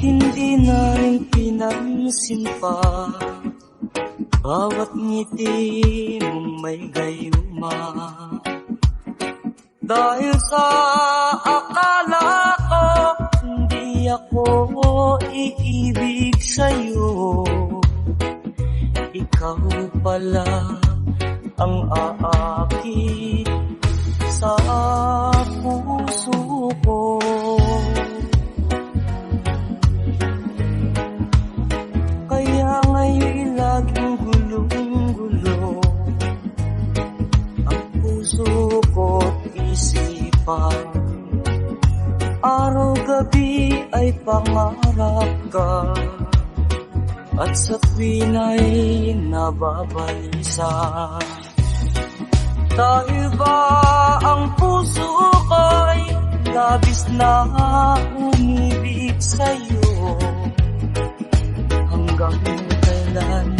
hindi na rin pinansin pa bawat ngiti mong may gayuma. Dahil sa akala ko hindi ako iibig sa'yo, ikaw pala ang aakit sa puso ko. Kaya ngayon laging gulong-gulo ang puso ko't isipan. Araw-gabi ay pangarap ka at sa tuwin ay nababalisa. Dahil ba ang puso ko'y labis na umibig sa'yo? Hanggang kailan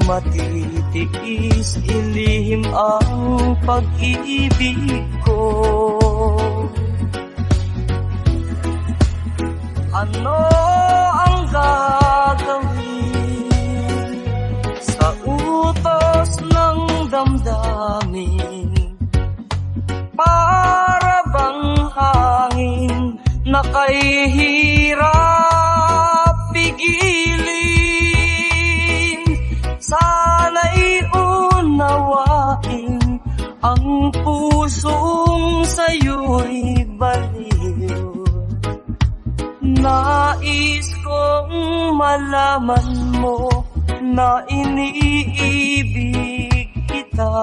matitiis ilihim ang pag-ibig ko? Ano ang gagawin sa utos ng damdamin? Para bang hangin na kahihirap pigilin? Sana'y unawain ang pusong sa'yo'y baliw. Nais kong malaman mo na iniibig kita.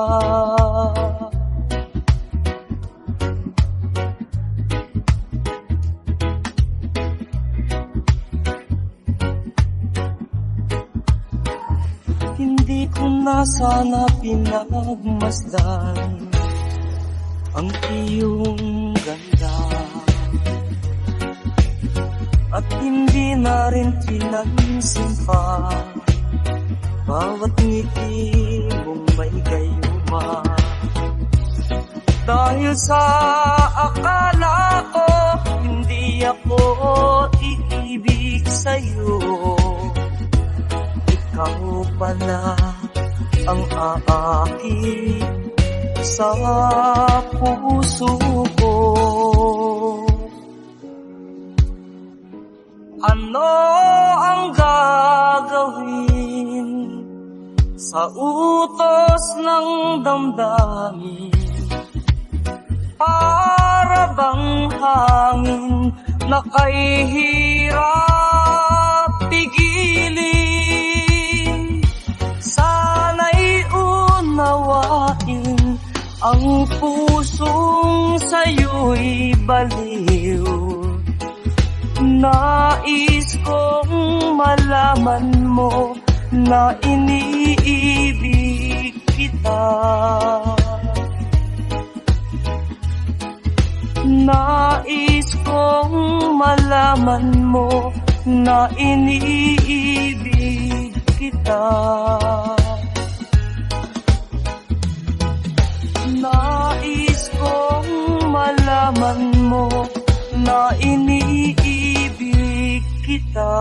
Hindi ko na sana pinagmasdan ang iyong ganda, at hindi na rin pinansin pa bawat ngiti mong may gayuma. Dahil sa akala ko hindi ako iibig sa'yo, ikaw pala ang aakit sa puso ko. Ano ang gagawin sa utos ng damdamin? Para bang hangin na kahihirap pigilin? Sana'y unawain ang pusong sa'yo'y baliw. Nais kong malaman mo na iniibig kita. Nais kong malaman mo na iniibig kita. Nais kong malaman mo na iniibig kita.